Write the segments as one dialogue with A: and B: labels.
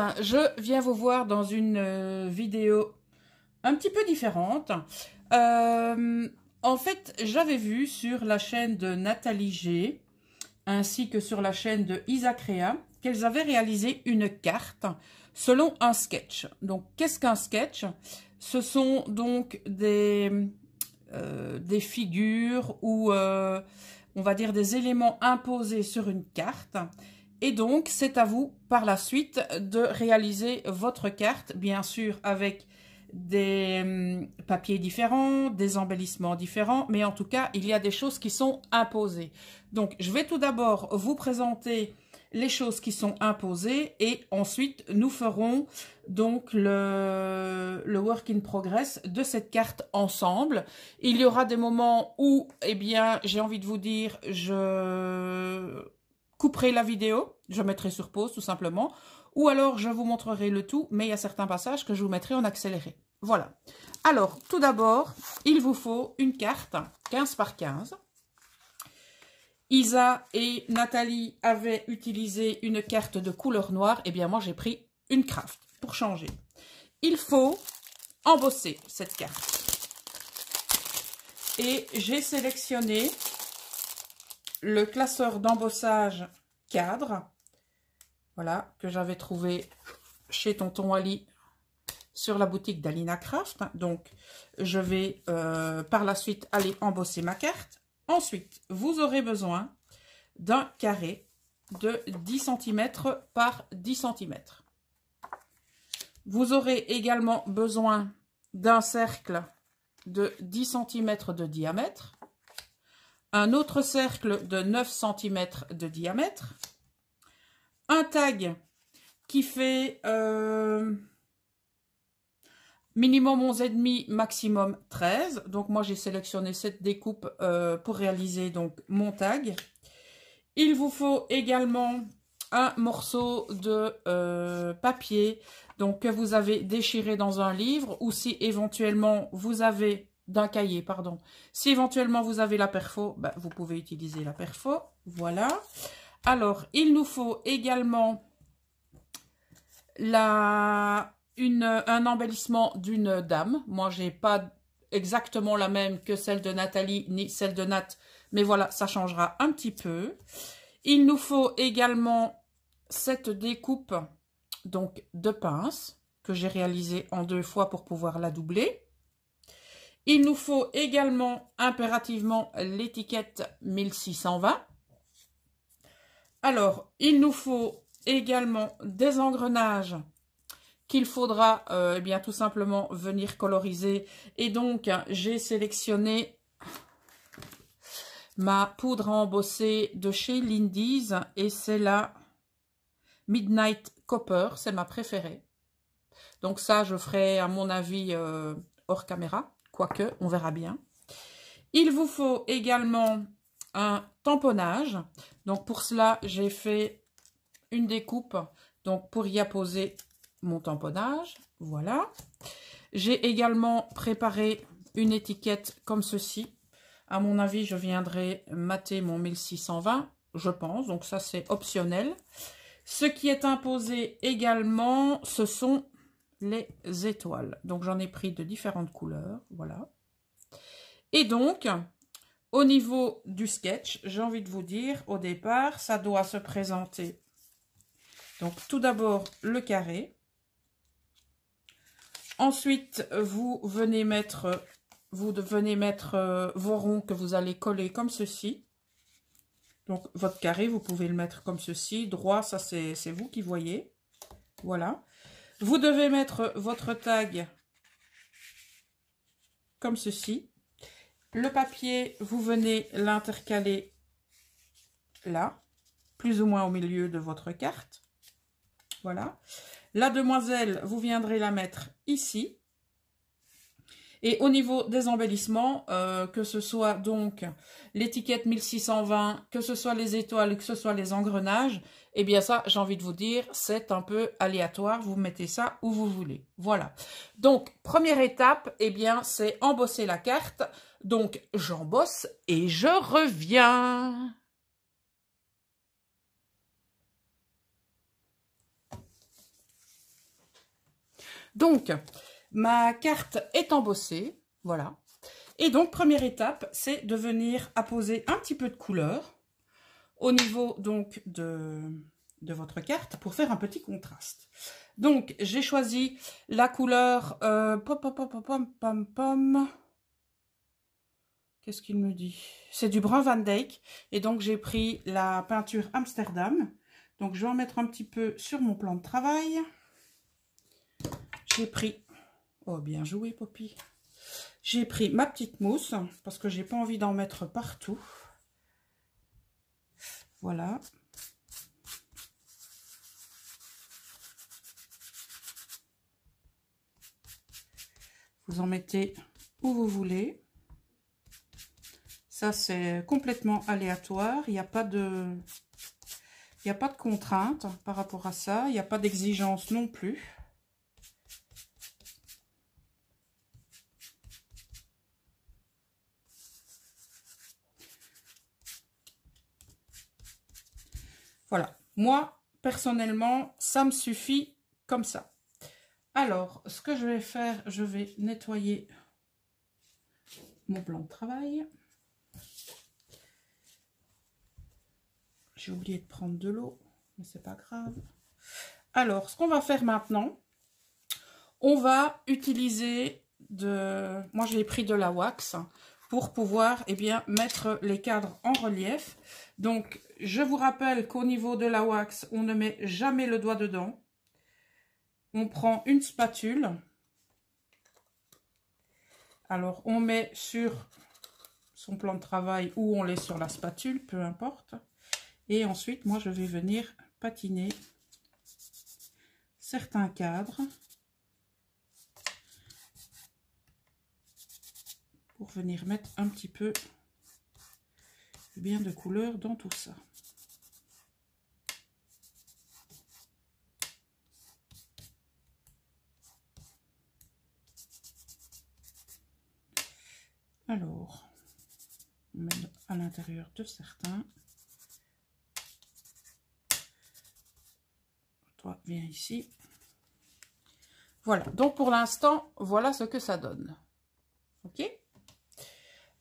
A: bien, je viens vous voir dans une vidéo un petit peu différente. En fait, j'avais vu sur la chaîne de Nathalie G, ainsi que sur la chaîne de Isacréa, qu'elles avaient réalisé une carte selon un sketch. Donc, qu'est-ce qu'un sketch? Ce sont donc des figures ou, on va dire, des éléments imposés sur une carte. Et donc, c'est à vous, par la suite, de réaliser votre carte, bien sûr, avec des papiers différents, des embellissements différents, mais en tout cas, il y a des choses qui sont imposées. Donc, je vais tout d'abord vous présenter les choses qui sont imposées et ensuite, nous ferons donc le work in progress de cette carte ensemble. Il y aura des moments où, eh bien, j'ai envie de vous dire, je couperai la vidéo, je mettrai sur pause tout simplement, ou alors je vous montrerai le tout, mais il y a certains passages que je vous mettrai en accéléré. Voilà. Alors, tout d'abord, il vous faut une carte 15 par 15. Isa et Nathalie avaient utilisé une carte de couleur noire, et bien moi j'ai pris une craft pour changer. Il faut embosser cette carte. Et j'ai sélectionné le classeur d'embossage cadre, voilà, que j'avais trouvé chez Tonton Ali sur la boutique d'Alina Craft. Donc, je vais par la suite aller embosser ma carte. Ensuite, vous aurez besoin d'un carré de 10 cm par 10 cm. Vous aurez également besoin d'un cercle de 10 cm de diamètre, un autre cercle de 9 cm de diamètre, un tag qui fait minimum 11,5, maximum 13. Donc moi j'ai sélectionné cette découpe pour réaliser donc mon tag. Il vous faut également un morceau de papier donc que vous avez déchiré dans un livre, ou si éventuellement vous avez d'un cahier, pardon. Si éventuellement vous avez la perfo, ben, vous pouvez utiliser la perfo. Voilà. Alors, il nous faut également un embellissement d'une dame. Moi, j'ai pas exactement la même que celle de Nathalie ni celle de Nat, mais voilà, ça changera un petit peu. Il nous faut également cette découpe donc de pince que j'ai réalisée en 2 fois pour pouvoir la doubler. Il nous faut également impérativement l'étiquette 1620. Alors, il nous faut également des engrenages qu'il faudra eh bien, tout simplement venir coloriser. Et donc, j'ai sélectionné ma poudre à embosser de chez Lindy's et c'est la Midnight Copper, c'est ma préférée. Donc ça, je ferai à mon avis hors caméra, quoique, on verra bien. Il vous faut également un tamponnage. Donc pour cela, j'ai fait une découpe donc pour y apposer mon tamponnage. Voilà. J'ai également préparé une étiquette comme ceci. À mon avis, je viendrai mater mon 1620, je pense. Donc ça, c'est optionnel. Ce qui est imposé également, ce sont les étoiles. Donc j'en ai pris de différentes couleurs. Voilà. Et donc, au niveau du sketch, j'ai envie de vous dire, au départ, ça doit se présenter. Donc, tout d'abord, le carré. Ensuite, vous venez mettre vos ronds que vous allez coller comme ceci. Donc, votre carré, vous pouvez le mettre comme ceci. Droit, ça, c'est vous qui voyez. Voilà. Vous devez mettre votre tag comme ceci. Le papier, vous venez l'intercaler là, plus ou moins au milieu de votre carte. Voilà. La demoiselle, vous viendrez la mettre ici. Et au niveau des embellissements, que ce soit donc l'étiquette 1620, que ce soit les étoiles, que ce soit les engrenages, eh bien ça, j'ai envie de vous dire, c'est un peu aléatoire. Vous mettez ça où vous voulez. Voilà. Donc, première étape, eh bien, c'est embosser la carte. Donc, j'embosse et je reviens. Donc, ma carte est embossée, voilà. Et donc, première étape, c'est de venir apposer un petit peu de couleur au niveau donc de votre carte pour faire un petit contraste. Donc, j'ai choisi la couleur qu'est-ce qu'il me dit? C'est du brun Van Dyck. Et donc, j'ai pris la peinture Amsterdam. Donc, je vais en mettre un petit peu sur mon plan de travail. J'ai pris... Oh, bien joué, Poppy. J'ai pris ma petite mousse parce que j'ai pas envie d'en mettre partout. Voilà. Vous en mettez où vous voulez. Ça, c'est complètement aléatoire. Il n'y a pas de contrainte par rapport à ça. Il n'y a pas d'exigence non plus. Voilà. Moi, personnellement, ça me suffit comme ça. Alors, ce que je vais faire, je vais nettoyer mon plan de travail. J'ai oublié de prendre de l'eau, mais c'est pas grave. Alors, ce qu'on va faire maintenant, on va utiliser moi j'ai pris de la wax pour pouvoir mettre les cadres en relief. Donc, je vous rappelle qu'au niveau de la wax, on ne met jamais le doigt dedans. On prend une spatule. Alors, on met sur son plan de travail ou on laisse sur la spatule, peu importe. Et ensuite, moi, je vais venir patiner certains cadres pour venir mettre un petit peu bien de couleur dans tout ça. Alors, on met à l'intérieur de certains. Toi, viens ici. Voilà, donc pour l'instant, voilà ce que ça donne. Ok?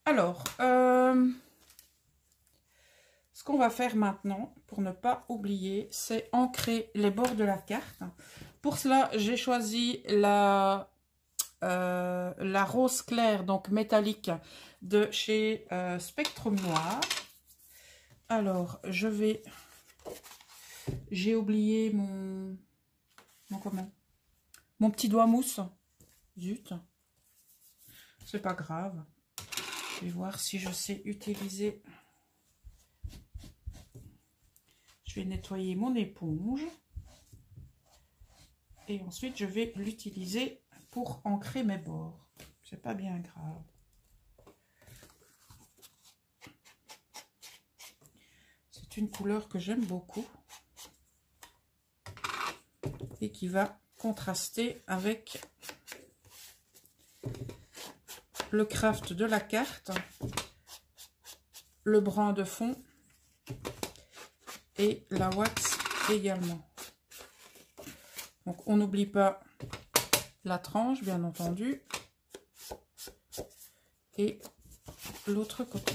A: Alors, ce qu'on va faire maintenant, pour ne pas oublier, c'est ancrer les bords de la carte. Pour cela, j'ai choisi la rose claire, donc métallique, de chez Spectrum Noir. Alors, j'ai oublié mon petit doigt mousse. Zut. C'est pas grave. Je vais voir si je sais utiliser. Je vais nettoyer mon éponge. Et ensuite, je vais l'utiliser pour ancrer mes bords. C'est pas bien grave. C'est une couleur que j'aime beaucoup. Et qui va contraster avec le craft de la carte, le brun de fond et la wax également. Donc on n'oublie pas la tranche bien entendu et l'autre côté.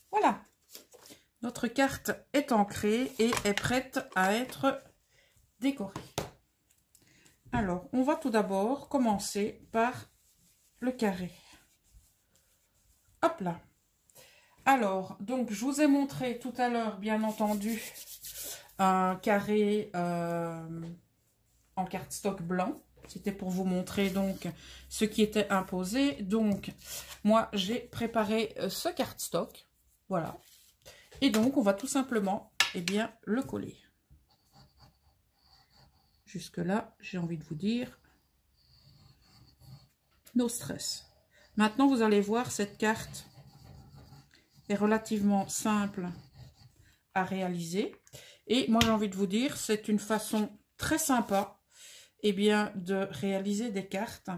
A: Voilà, notre carte est ancrée et est prête à être décorée. Alors, on va tout d'abord commencer par le carré. Hop là. Alors, donc, je vous ai montré tout à l'heure, bien entendu, un carré en cardstock blanc. C'était pour vous montrer donc ce qui était imposé. Donc, moi, j'ai préparé ce cardstock. Voilà. Et donc, on va tout simplement, le coller. Jusque-là, j'ai envie de vous dire, no stress. Maintenant, vous allez voir, cette carte est relativement simple à réaliser. Et moi, j'ai envie de vous dire, c'est une façon très sympa de réaliser des cartes.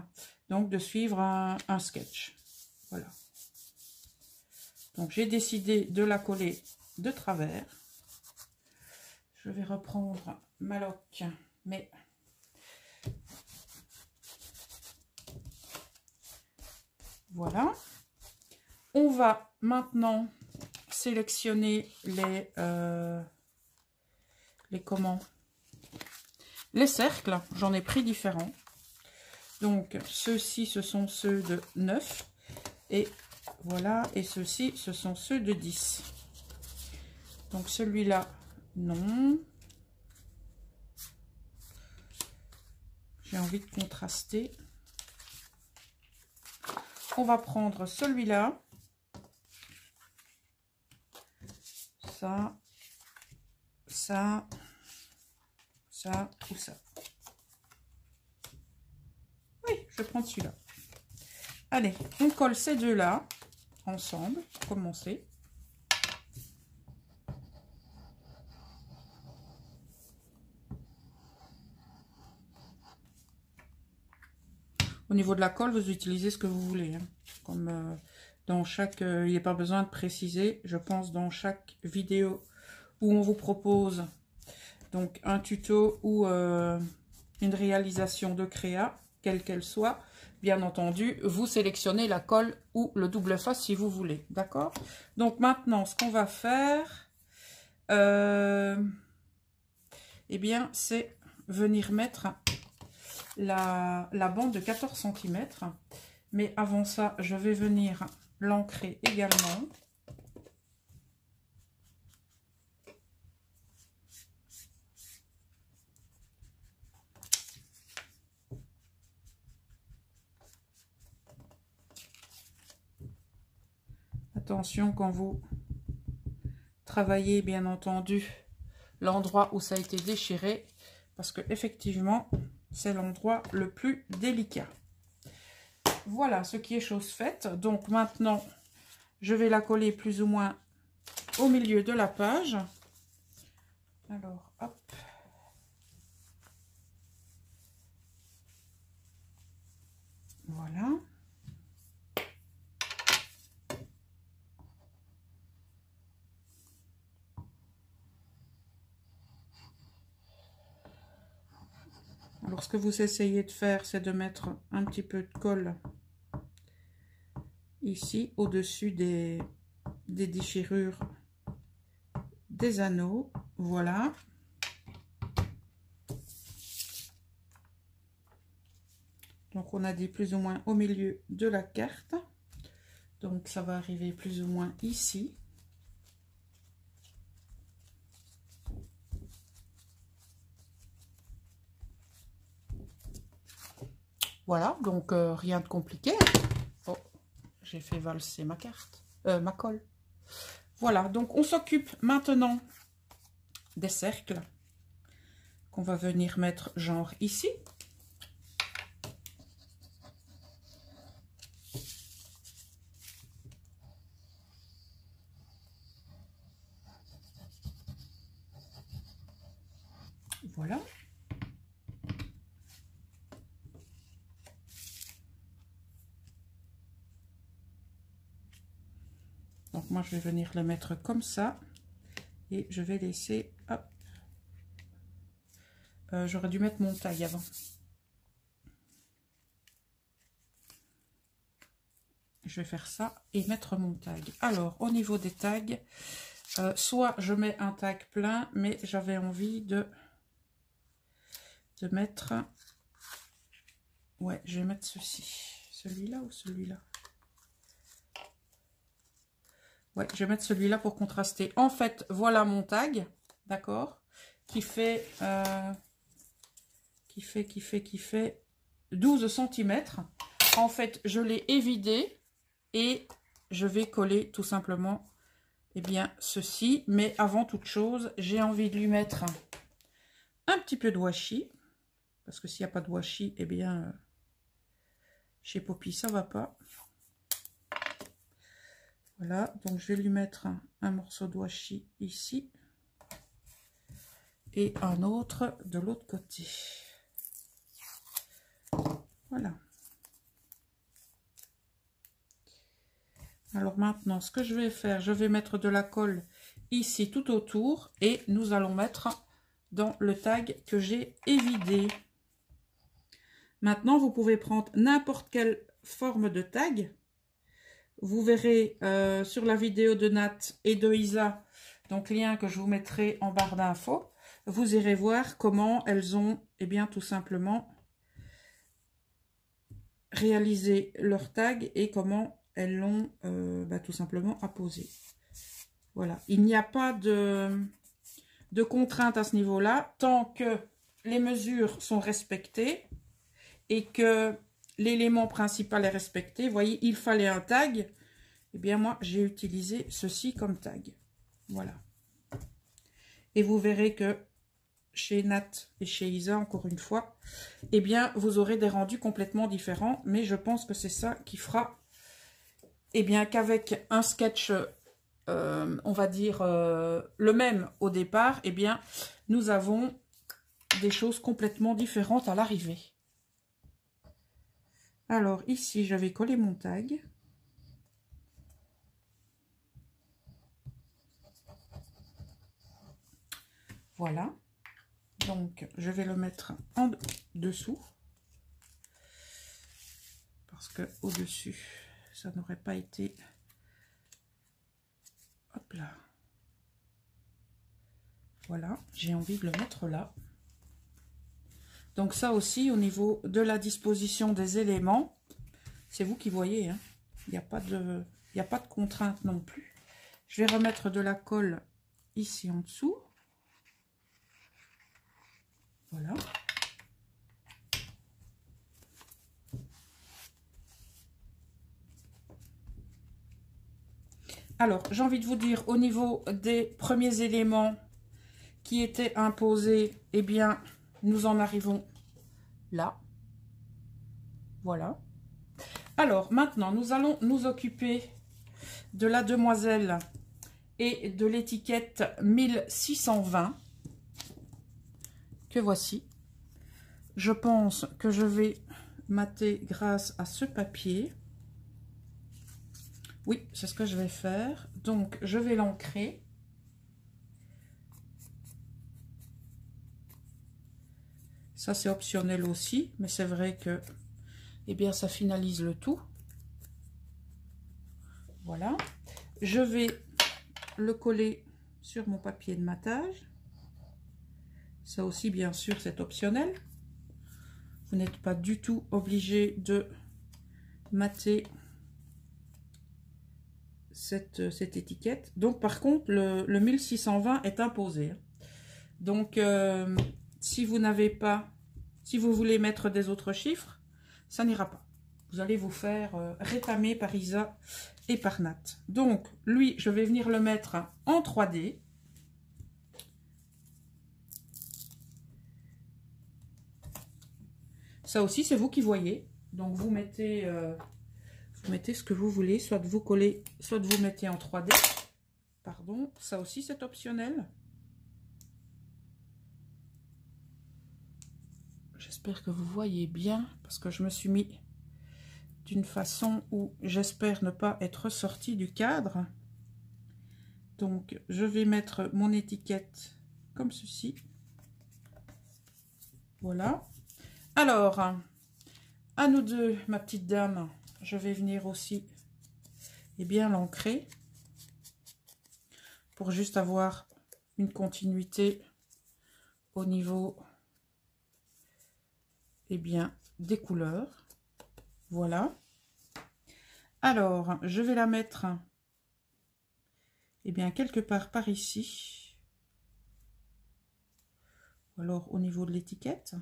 A: Donc, de suivre un sketch. Voilà. Donc j'ai décidé de la coller de travers. Je vais reprendre ma loque, mais voilà. On va maintenant sélectionner les cercles. J'en ai pris différents. Donc ceux-ci, ce sont ceux de 9. Et voilà, et ceux-ci, ce sont ceux de 10. Donc celui-là, non. J'ai envie de contraster. On va prendre celui-là. Ça, ça, ça ou ça. Oui, je vais prendre celui-là. Allez, on colle ces deux-là ensemble pour commencer. Au niveau de la colle, vous utilisez ce que vous voulez. Hein. Comme dans chaque... il n'y a pas besoin de préciser. Je pense dans chaque vidéo où on vous propose donc un tuto ou une réalisation de créa, quelle qu'elle soit, bien entendu, vous sélectionnez la colle ou le double face si vous voulez. D'accord? Donc maintenant, ce qu'on va faire, eh bien, c'est venir mettre la bande de 14 cm. Mais avant ça, je vais venir l'ancrer également. Attention quand vous travaillez, bien entendu, l'endroit où ça a été déchiré, parce que effectivement, c'est l'endroit le plus délicat. Voilà ce qui est chose faite. Donc maintenant, je vais la coller plus ou moins au milieu de la page. Alors, hop. Voilà. Alors, ce que vous essayez de faire, c'est de mettre un petit peu de colle ici, au-dessus des déchirures des anneaux. Voilà. Donc, on a dit plus ou moins au milieu de la carte. Donc, ça va arriver plus ou moins ici. Voilà, donc rien de compliqué. Oh, j'ai fait valser ma carte, ma colle. Voilà, donc on s'occupe maintenant des cercles qu'on va venir mettre genre ici. Voilà. Donc moi je vais venir le mettre comme ça et je vais laisser, hop, j'aurais dû mettre mon tag avant. Je vais faire ça et mettre mon tag. Alors au niveau des tags, soit je mets un tag plein, mais j'avais envie de mettre, ouais, je vais mettre ceci, celui-là ou celui-là. Ouais, je vais mettre celui-là pour contraster. En fait, voilà mon tag, d'accord, qui fait 12 cm. En fait, je l'ai évidé et je vais coller tout simplement, eh bien, ceci. Mais avant toute chose, j'ai envie de lui mettre un petit peu de washi. Parce que s'il n'y a pas de washi, eh bien, chez Poppy, ça va pas. Voilà, donc je vais lui mettre un morceau de washi ici et un autre de l'autre côté. Voilà. Alors maintenant, ce que je vais faire, je vais mettre de la colle ici tout autour et nous allons mettre dans le tag que j'ai évidé. Maintenant, vous pouvez prendre n'importe quelle forme de tag. Vous verrez sur la vidéo de Nat et de Isa, donc lien que je vous mettrai en barre d'infos, vous irez voir comment elles ont, eh bien, tout simplement réalisé leur tag et comment elles l'ont tout simplement apposé. Voilà, il n'y a pas de contrainte à ce niveau-là, tant que les mesures sont respectées et que l'élément principal est respecté. Vous voyez, il fallait un tag. Eh bien, moi, j'ai utilisé ceci comme tag. Voilà. Et vous verrez que chez Nat et chez Isa, encore une fois, eh bien, vous aurez des rendus complètement différents. Mais je pense que c'est ça qui fera, eh bien, qu'avec un sketch, on va dire, le même au départ, eh bien, nous avons des choses complètement différentes à l'arrivée. Alors, ici, je vais coller mon tag. Voilà. Donc, je vais le mettre en dessous. Parce que au-dessus, ça n'aurait pas été... Hop là. Voilà, j'ai envie de le mettre là. Donc ça aussi, au niveau de la disposition des éléments, c'est vous qui voyez, hein. Il n'y a pas de contrainte non plus. Je vais remettre de la colle ici en dessous. Voilà. Alors, j'ai envie de vous dire, au niveau des premiers éléments qui étaient imposés, eh bien, nous en arrivons là. Voilà. Alors, maintenant, nous allons nous occuper de la demoiselle et de l'étiquette 1620 que voici. Je pense que je vais mater grâce à ce papier. Oui, c'est ce que je vais faire. Donc, je vais l'ancrer. Ça, c'est optionnel aussi, mais c'est vrai que, eh bien, ça finalise le tout. Voilà. Je vais le coller sur mon papier de matage. Ça aussi, bien sûr, c'est optionnel. Vous n'êtes pas du tout obligé de mater cette étiquette. Donc, par contre, le 1620 est imposé. Donc, si vous n'avez pas, si vous voulez mettre des autres chiffres, ça n'ira pas. Vous allez vous faire rétamer par Isa et par Nat. Donc, lui, je vais venir le mettre en 3D. Ça aussi, c'est vous qui voyez. Donc, vous mettez ce que vous voulez. Soit vous collez, soit vous mettez en 3D. Pardon, ça aussi, c'est optionnel. J'espère que vous voyez bien, parce que je me suis mis d'une façon où j'espère ne pas être sortie du cadre. Donc, je vais mettre mon étiquette comme ceci. Voilà. Alors, à nous deux, ma petite dame, je vais venir aussi, eh bien, l'ancrer pour juste avoir une continuité au niveau, eh bien, des couleurs. Voilà. Alors, je vais la mettre, eh bien, quelque part par ici. Ou alors au niveau de l'étiquette.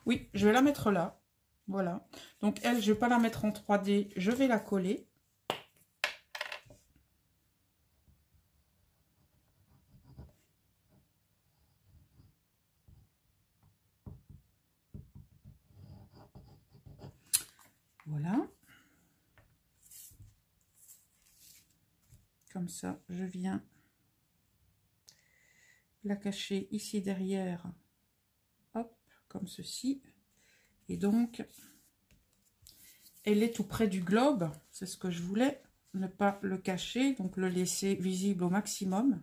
A: Oui, je vais la mettre là. Voilà. Donc, elle, je ne vais pas la mettre en 3D. Je vais la coller. Voilà. Comme ça, je viens la cacher ici derrière. Hop, comme ceci. Et donc, elle est tout près du globe. C'est ce que je voulais, ne pas le cacher, donc le laisser visible au maximum.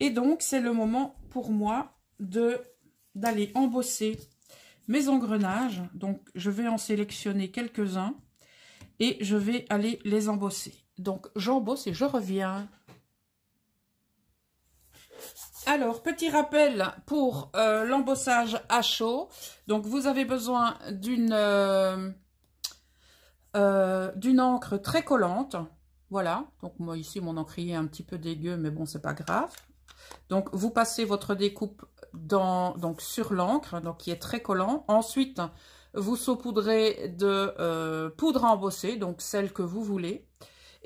A: Et donc, c'est le moment pour moi d'aller embosser mes engrenages. Donc, je vais en sélectionner quelques-uns et je vais aller les embosser. Donc, j'embosse et je reviens. Alors, petit rappel pour l'embossage à chaud. Donc, vous avez besoin d'une encre très collante. Voilà. Donc, moi, ici, mon encrier est un petit peu dégueu, mais bon, c'est pas grave. Donc, vous passez votre découpe sur l'encre, donc qui est très collant. Ensuite, vous saupoudrez de poudre à embosser, donc celle que vous voulez.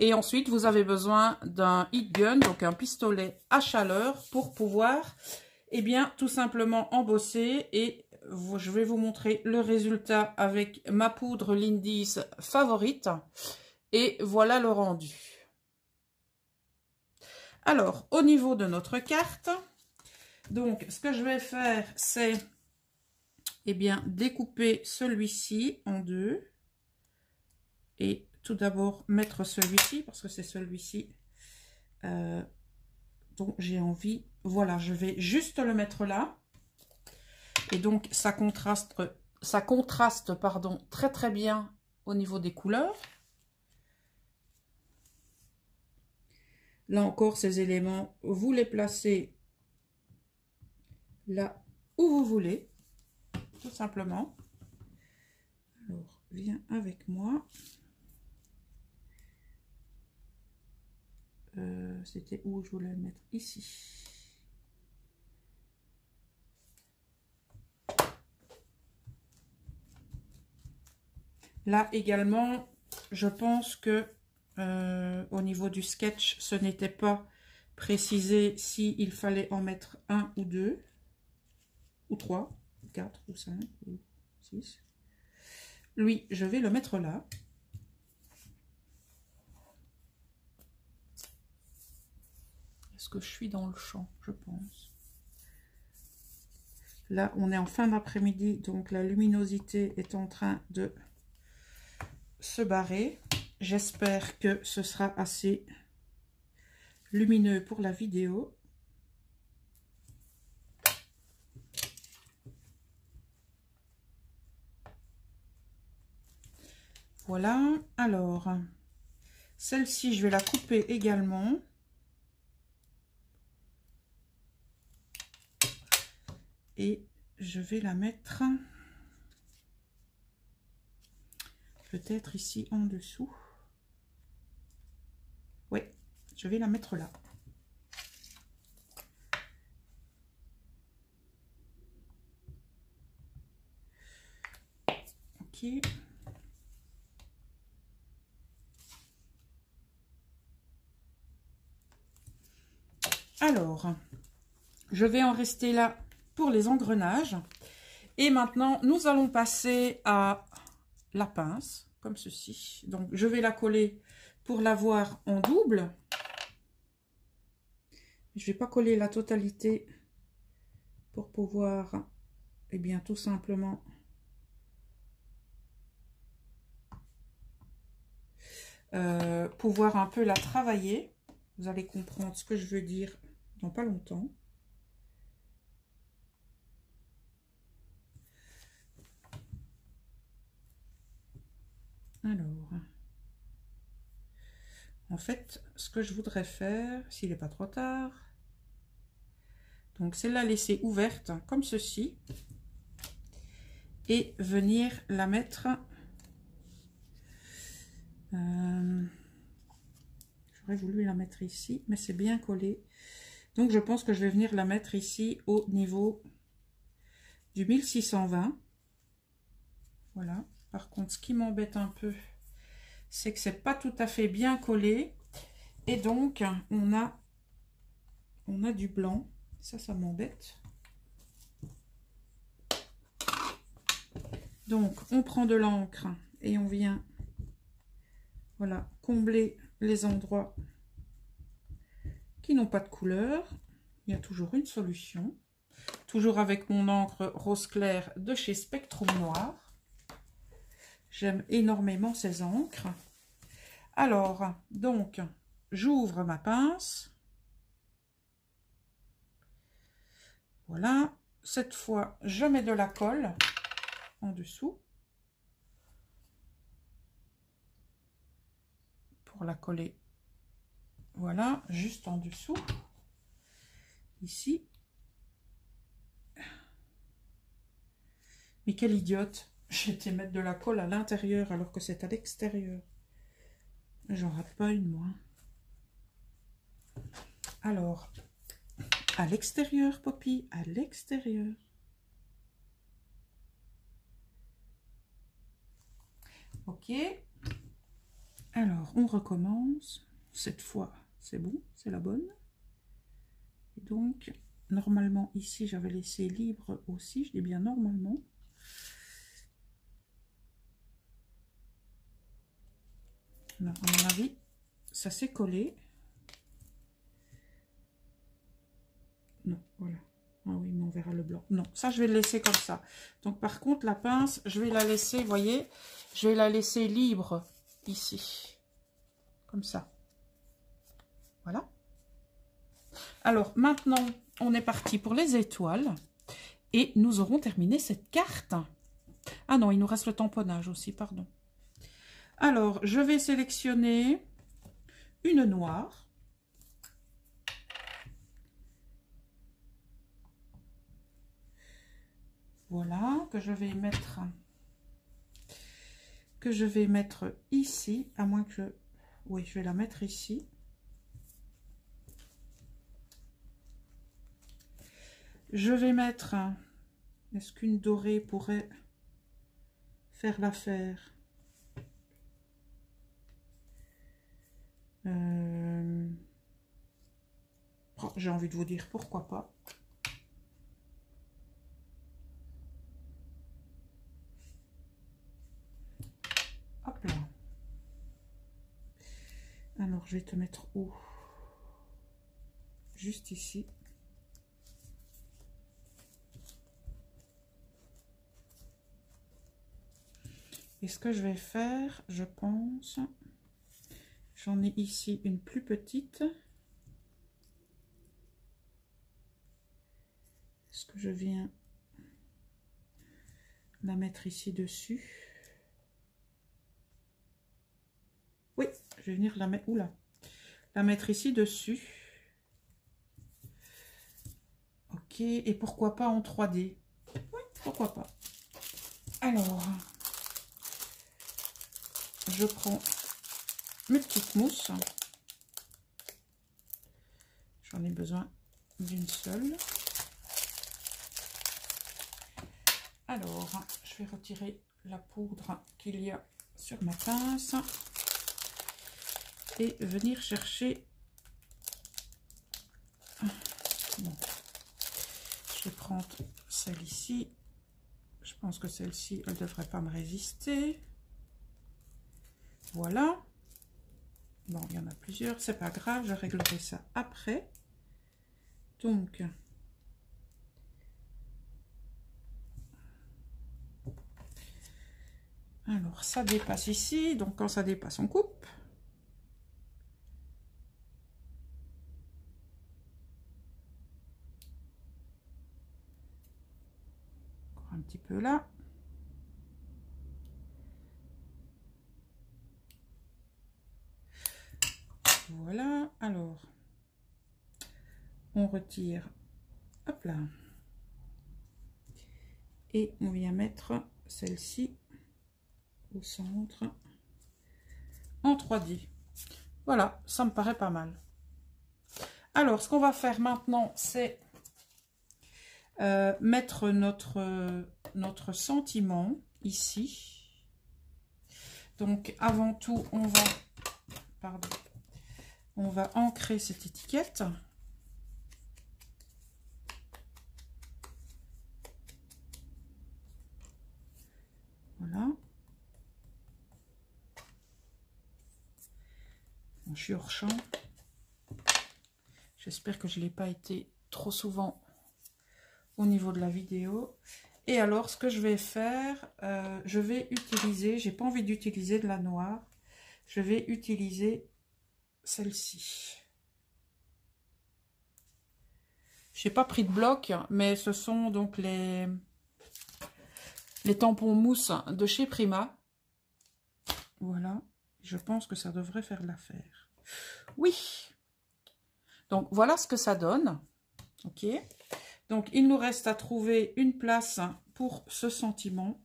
A: Et ensuite, vous avez besoin d'un heat gun, donc un pistolet à chaleur pour pouvoir, eh bien, tout simplement embosser. Et je vais vous montrer le résultat avec ma poudre Lindy's favorite. Et voilà le rendu. Alors, au niveau de notre carte, donc, ce que je vais faire, c'est, eh bien, découper celui-ci en deux. Et tout d'abord mettre celui-ci, parce que c'est celui-ci dont j'ai envie. Voilà, je vais juste le mettre là. Et donc, ça contraste pardon, très très bien au niveau des couleurs. Là encore, ces éléments, vous les placez là où vous voulez, tout simplement. Alors, viens avec moi. C'était où je voulais le mettre? Ici. Là également, je pense que au niveau du sketch, ce n'était pas précisé s'il fallait en mettre un ou deux, ou trois, ou quatre, ou cinq, ou six. Lui, je vais le mettre là. Est-ce que je suis dans le champ? Je pense. Là, on est en fin d'après-midi, donc la luminosité est en train de se barrer. J'espère que ce sera assez lumineux pour la vidéo. Voilà. Alors, celle-ci, je vais la couper également. Et je vais la mettre peut-être ici en dessous. Oui, je vais la mettre là. Ok. Alors, je vais en rester là pour les engrenages. Et maintenant, nous allons passer à la pince, comme ceci. Donc, je vais la coller pour l'avoir en double. Je ne vais pas coller la totalité pour pouvoir, eh bien, tout simplement pouvoir un peu la travailler. Vous allez comprendre ce que je veux dire dans pas longtemps. Alors, en fait, ce que je voudrais faire, s'il n'est pas trop tard, donc c'est la laisser ouverte comme ceci et venir la mettre. J'aurais voulu la mettre ici, mais c'est bien collé. Donc je pense que je vais venir la mettre ici au niveau du 1620. Voilà. Par contre, ce qui m'embête un peu, c'est que c'est pas tout à fait bien collé. Et donc, on a du blanc. Ça m'embête. Donc, on prend de l'encre et on vient, voilà, combler les endroits qui n'ont pas de couleur. Il y a toujours une solution. Toujours avec mon encre rose clair de chez Spectrum Noir. J'aime énormément ces encres. Alors, donc, j'ouvre ma pince. Voilà. Cette fois, je mets de la colle en dessous. Pour la coller. Voilà, juste en dessous. Ici. Mais quelle idiote! J'ai été mettre de la colle à l'intérieur alors que c'est à l'extérieur. J'en rate pas une, moi. Alors, à l'extérieur, Poppy, à l'extérieur. Ok. Alors, on recommence. Cette fois, c'est bon, c'est la bonne. Et donc, normalement, ici, j'avais laissé libre aussi. Je dis bien normalement. Alors, à mon avis, ça s'est collé. Non, voilà. Ah oui, mais on verra le blanc. Non, ça, je vais le laisser comme ça. Donc, par contre, la pince, je vais la laisser, vous voyez, je vais la laisser libre ici. Comme ça. Voilà. Alors, maintenant, on est parti pour les étoiles. Et nous aurons terminé cette carte. Ah non, il nous reste le tamponnage aussi, pardon. Alors, je vais sélectionner une noire. Voilà, que je vais mettre ici, à moins que oui, je vais la mettre ici. Je vais mettre, est-ce qu'une dorée pourrait faire l'affaire? Oh, j'ai envie de vous dire pourquoi pas. Hop là. Alors, je vais te mettre où? Juste ici. Et ce que je vais faire, je pense, j'en ai ici une plus petite. Est-ce que je viens la mettre ici dessus? Oui, je vais venir la mettre, oula, la mettre ici dessus. Ok, et pourquoi pas en 3D? Oui, pourquoi pas. Alors, je prends mes petites mousses. J'en ai besoin d'une seule. Alors, je vais retirer la poudre qu'il y a sur ma pince et venir chercher. Bon. Je vais prendre celle ici. Je pense que celle-ci, elle ne devrait pas me résister. Voilà. Bon, il y en a plusieurs, c'est pas grave, je réglerai ça après. Donc, alors ça dépasse ici, donc quand ça dépasse, on coupe. Encore un petit peu là. Voilà, alors, on retire, hop là. Et on vient mettre celle-ci au centre en 3D. Voilà, ça me paraît pas mal. Alors, ce qu'on va faire maintenant, c'est mettre notre sentiment ici. Donc, avant tout, on va ancrer cette étiquette. Voilà. Bon, je suis hors champ. J'espère que je ne l'ai pas été trop souvent au niveau de la vidéo. Et alors, ce que je vais faire, je vais utiliser, j'ai pas envie d'utiliser de la noire, je vais utiliser celle-ci. Je n'ai pas pris de bloc, mais ce sont donc les tampons mousse de chez Prima. Voilà, je pense que ça devrait faire l'affaire. Oui, donc voilà ce que ça donne. Ok. Donc, il nous reste à trouver une place pour ce sentiment.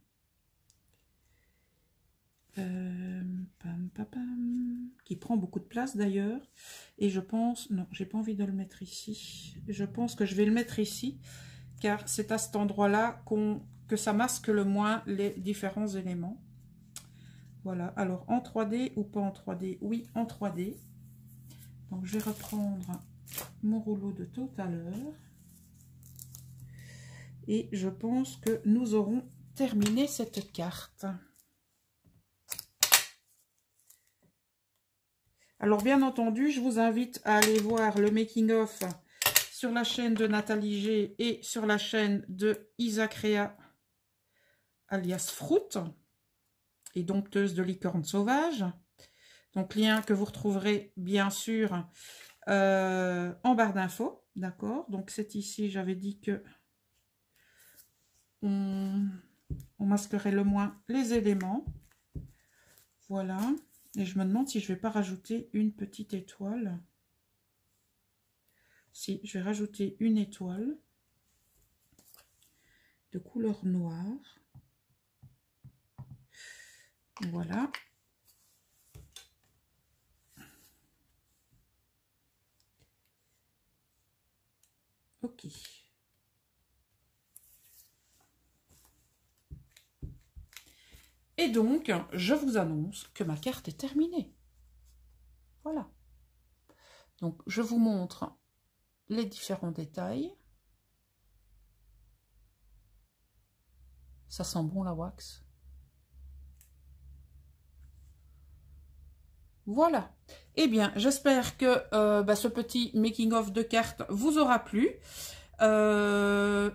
A: Qui prend beaucoup de place d'ailleurs. Et je pense... Non, j'ai pas envie de le mettre ici. Je pense que je vais le mettre ici. Car c'est à cet endroit-là que ça masque le moins les différents éléments. Voilà. Alors, en 3D ou pas en 3D? Oui, en 3D. Donc, je vais reprendre mon rouleau de tout à l'heure. Et je pense que nous aurons terminé cette carte. Alors, bien entendu, je vous invite à aller voir le making-of sur la chaîne de Nathalie G et sur la chaîne de Isacrea, alias Fruit, et dompteuse de licorne sauvage. Donc, lien que vous retrouverez, bien sûr, en barre d'infos. D'accord? Donc, c'est ici, j'avais dit que on masquerait le moins les éléments. Voilà. Et je me demande si je ne vais pas rajouter une petite étoile. Si, je vais rajouter une étoile de couleur noire. Voilà. Ok. Et donc, je vous annonce que ma carte est terminée. Voilà. Donc, je vous montre les différents détails. Ça sent bon la wax. Voilà. Eh bien, j'espère que ce petit making-of de cartes vous aura plu.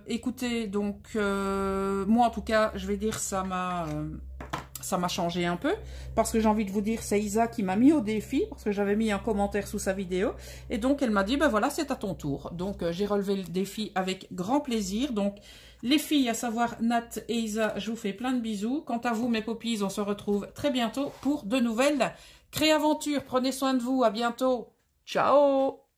A: Écoutez, donc, moi en tout cas, je vais dire, ça m'a changé un peu, parce que j'ai envie de vous dire, c'est Isa qui m'a mis au défi, parce que j'avais mis un commentaire sous sa vidéo, et donc elle m'a dit, ben voilà, c'est à ton tour. Donc j'ai relevé le défi avec grand plaisir. Donc les filles, à savoir Nat et Isa, je vous fais plein de bisous. Quant à vous, mes poppies, on se retrouve très bientôt pour de nouvelles créaventures. Prenez soin de vous, à bientôt, ciao.